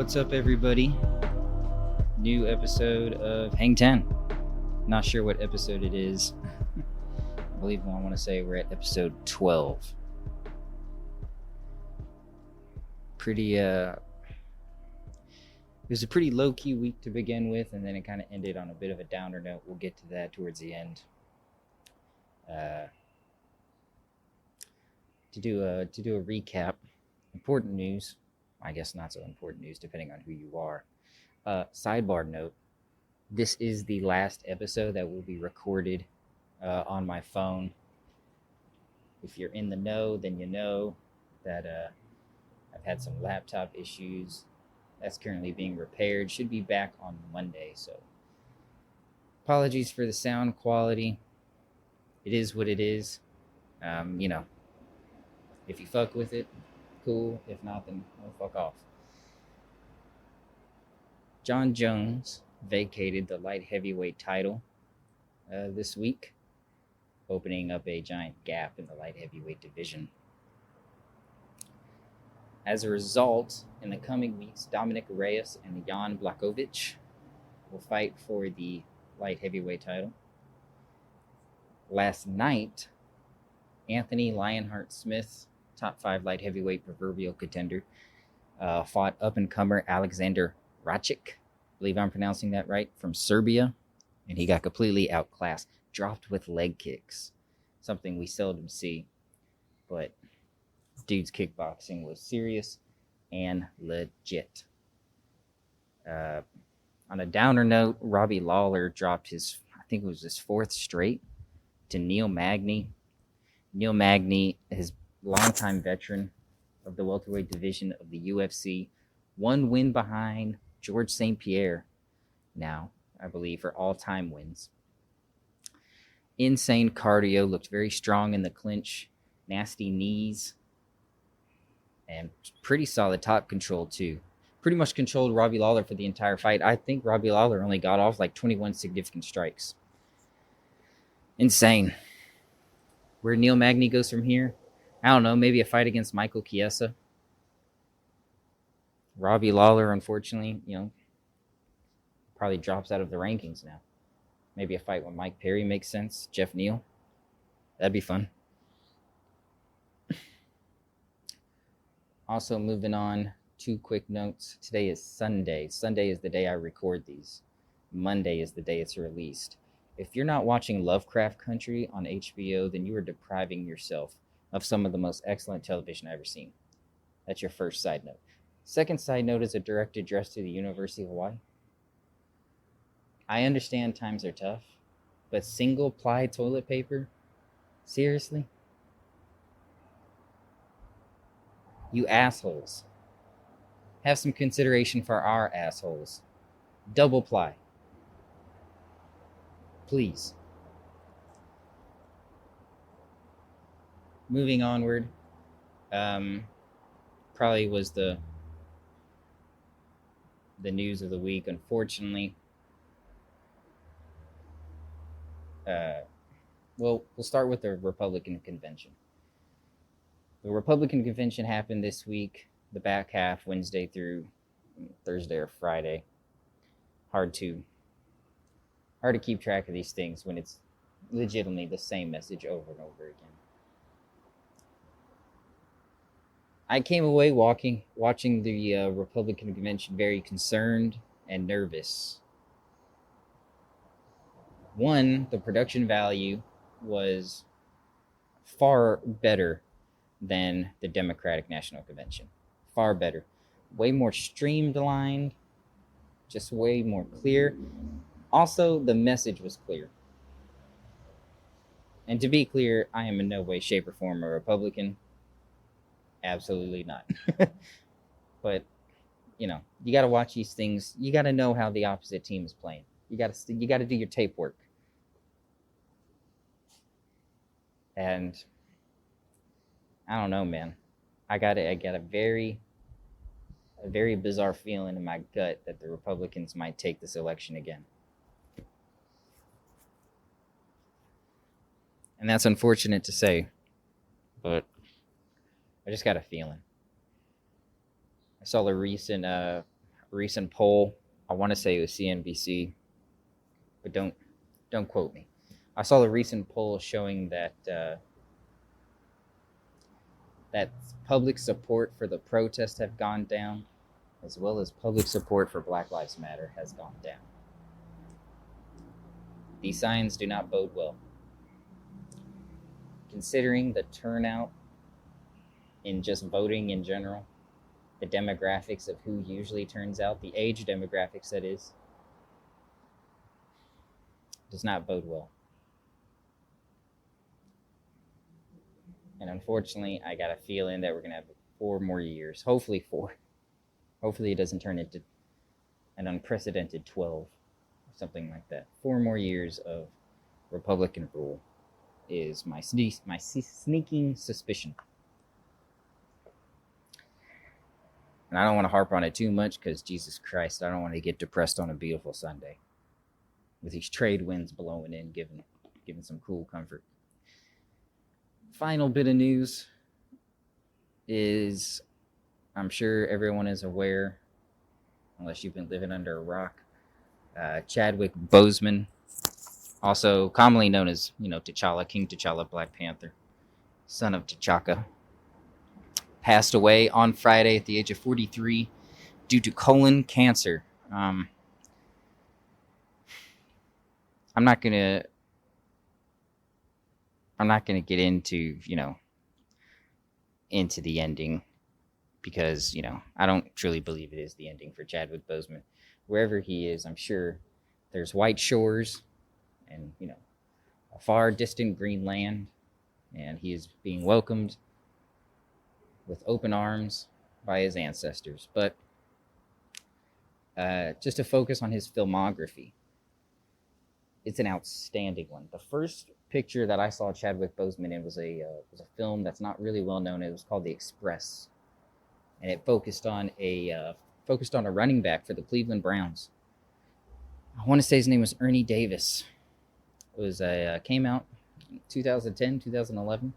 What's up, everybody? New episode of Hang 10. Not sure what episode it is. I believe I want to say we're at episode 12. It was a pretty low-key week to begin with, and then it kind of ended on a bit of a downer note. We'll get to that towards the end. To do a recap, important news. I guess not so important news, depending on who you are. Sidebar note: this is the last episode that will be recorded on my phone. If you're in the know, then you know that I've had some laptop issues. That's currently being repaired. Should be back on Monday, so apologies for the sound quality. It is what it is. If you fuck with it, cool. If not, then fuck off. John Jones vacated the light heavyweight title this week, opening up a giant gap in the light heavyweight division. As a result, in the coming weeks, Dominic Reyes and Jan Blachowicz will fight for the light heavyweight title. Last night, Anthony Lionheart Smith, top 5 light heavyweight proverbial contender, fought up-and-comer Alexander Rakic. I believe I'm pronouncing that right, from Serbia. And he got completely outclassed, dropped with leg kicks, something we seldom see. But dude's kickboxing was serious and legit. On a downer note, Robbie Lawler dropped his 4th straight to Neil Magny. Neil Magny, his longtime veteran of the welterweight division of the UFC, one win behind George St. Pierre now, I believe, for all-time wins. Insane cardio, looked very strong in the clinch, nasty knees, and pretty solid top control too. Pretty much controlled Robbie Lawler for the entire fight. I think Robbie Lawler only got off like 21 significant strikes. Insane. Where Neil Magny goes from here, I don't know, maybe a fight against Michael Chiesa. Robbie Lawler, unfortunately, probably drops out of the rankings now. Maybe a fight with Mike Perry makes sense. Jeff Neal. That'd be fun. Also, moving on, 2 quick notes. Today is Sunday. Sunday is the day I record these. Monday is the day it's released. If you're not watching Lovecraft Country on HBO, then you are depriving yourself of some of the most excellent television I've ever seen. That's your first side note. Second side note is a direct address to the University of Hawaii. I understand times are tough, but single-ply toilet paper? Seriously? You assholes. Have some consideration for our assholes. Double ply. Please. Moving onward, probably was the news of the week, unfortunately. We'll start with the Republican convention. The Republican convention happened this week, the back half, Wednesday through Thursday or Friday. Hard to keep track of these things when it's legitimately the same message over and over again. I came away watching the Republican convention very concerned and nervous. One, the production value was far better than the Democratic National Convention. Far better. Way more streamlined, just way more clear. Also, the message was clear. And to be clear, I am in no way, shape, or form a Republican. Absolutely not. But, you got to watch these things. You got to know how the opposite team is playing. You got to do your tape work. And I don't know, man. I got a very bizarre feeling in my gut that the Republicans might take this election again. And that's unfortunate to say, but I just got a feeling. I saw a recent recent poll. I want to say it was CNBC, but don't quote me. I saw the recent poll showing that that public support for the protests have gone down, as well as public support for Black Lives Matter has gone down. These signs do not bode well. Considering the turnout in just voting in general, the demographics of who usually turns out, the age demographics that is, does not bode well. And unfortunately, I got a feeling that we're going to have 4 more years, hopefully 4. Hopefully it doesn't turn into an unprecedented 12 or something like that. 4 more years of Republican rule is my sneaking suspicion. And I don't want to harp on it too much because, Jesus Christ, I don't want to get depressed on a beautiful Sunday with these trade winds blowing in, giving some cool comfort. Final bit of news is, I'm sure everyone is aware, unless you've been living under a rock, Chadwick Bozeman, also commonly known as, T'Challa, King T'Challa, Black Panther, son of T'Chaka, passed away on Friday at the age of 43 due to colon cancer. I'm not gonna get into the ending because I don't truly believe it is the ending for Chadwick Boseman. Wherever he is, I'm sure there's white shores and a far distant green land, and he is being welcomed with open arms by his ancestors. But just to focus on his filmography, it's an outstanding one. The first picture that I saw Chadwick Boseman in was a film that's not really well known. It was called The Express, and it focused on a running back for the Cleveland Browns. I want to say his name was Ernie Davis. It was came out in 2010, 2011.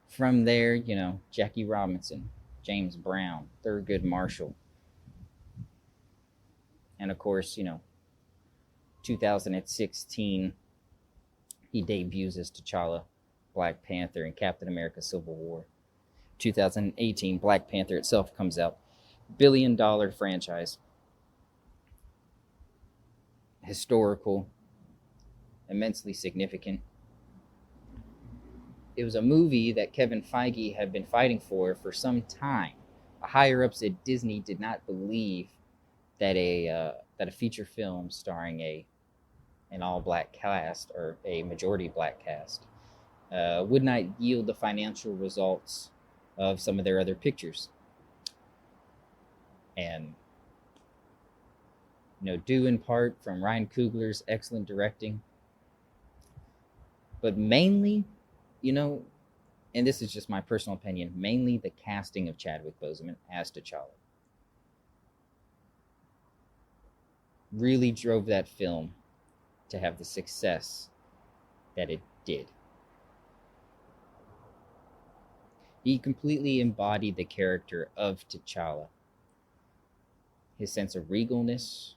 From there, Jackie Robinson, James Brown, Thurgood Marshall, and of course, 2016, he debuts as T'Challa, Black Panther, in Captain America: Civil War. 2018, Black Panther itself comes out. $1 billion franchise. Historical. Immensely significant. It was a movie that Kevin Feige had been fighting for some time. The higher-ups at Disney did not believe that a feature film starring an all-black cast, or a majority black cast, would not yield the financial results of some of their other pictures. And due in part from Ryan Coogler's excellent directing, but mainly, and this is just my personal opinion, mainly the casting of Chadwick Boseman as T'Challa really drove that film to have the success that it did. He completely embodied the character of T'Challa. His sense of regalness,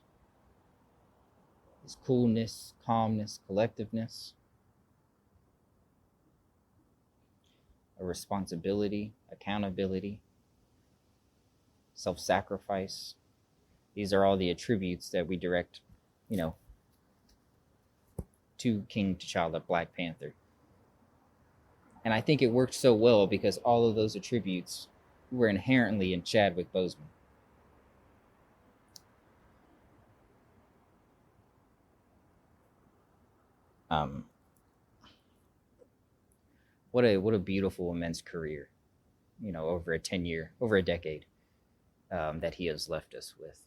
his coolness, calmness, collectiveness, a responsibility, accountability, self-sacrifice. These are all the attributes that we direct, to King T'Challa, Black Panther. And I think it worked so well because all of those attributes were inherently in Chadwick Boseman. What a beautiful, immense career, over a decade, that he has left us with.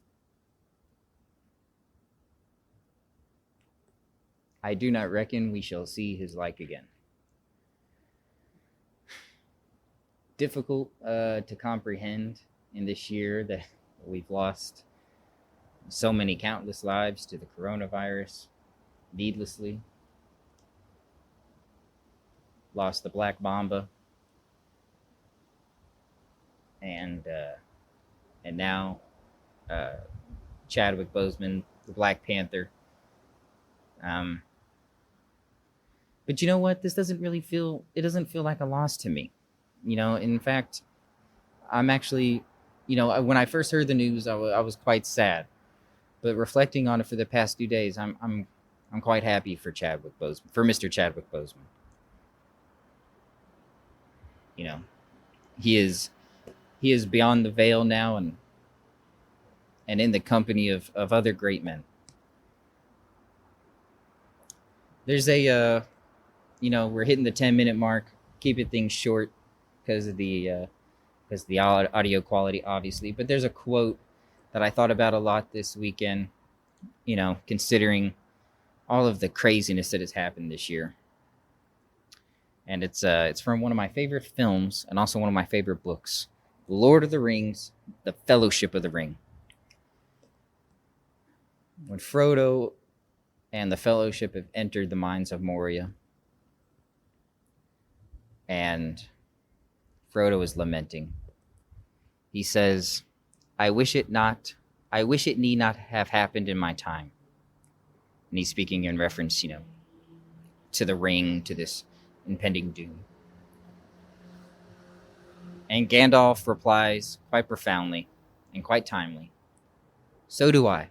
I do not reckon we shall see his like again. Difficult to comprehend in this year that we've lost so many countless lives to the coronavirus needlessly. Lost the Black Mamba, and and now Chadwick Boseman, the Black Panther. But you know what? This doesn't really feel. It doesn't feel like a loss to me. In fact, I'm actually, when I first heard the news, I was quite sad. But reflecting on it for the past 2 days, I'm quite happy for Chadwick Boseman, for Mr. Chadwick Boseman. You know, he is beyond the veil now, and in the company of other great men. There's we're hitting the 10-minute mark. Keep things short because of the audio quality, obviously. But there's a quote that I thought about a lot this weekend. Considering all of the craziness that has happened this year, and it's from one of my favorite films and also one of my favorite books, Lord of the Rings: The Fellowship of the Ring. When Frodo and the Fellowship have entered the mines of Moria, and Frodo is lamenting. He says, I wish it need not have happened in my time. And he's speaking in reference, to the ring, to this impending doom. And Gandalf replies quite profoundly and quite timely. So do I.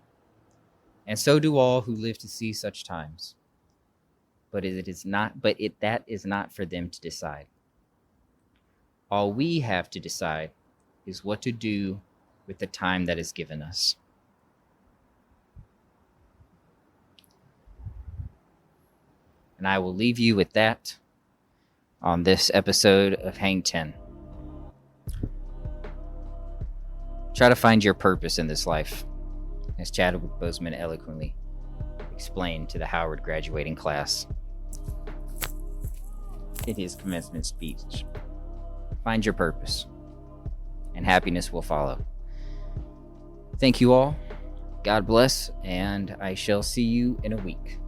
And so do all who live to see such times. But that is not for them to decide. All we have to decide is what to do with the time that is given us. And I will leave you with that on this episode of Hang 10. Try to find your purpose in this life, as Chadwick Boseman eloquently explained to the Howard graduating class in his commencement speech. Find your purpose, and happiness will follow. Thank you all. God bless, and I shall see you in a week.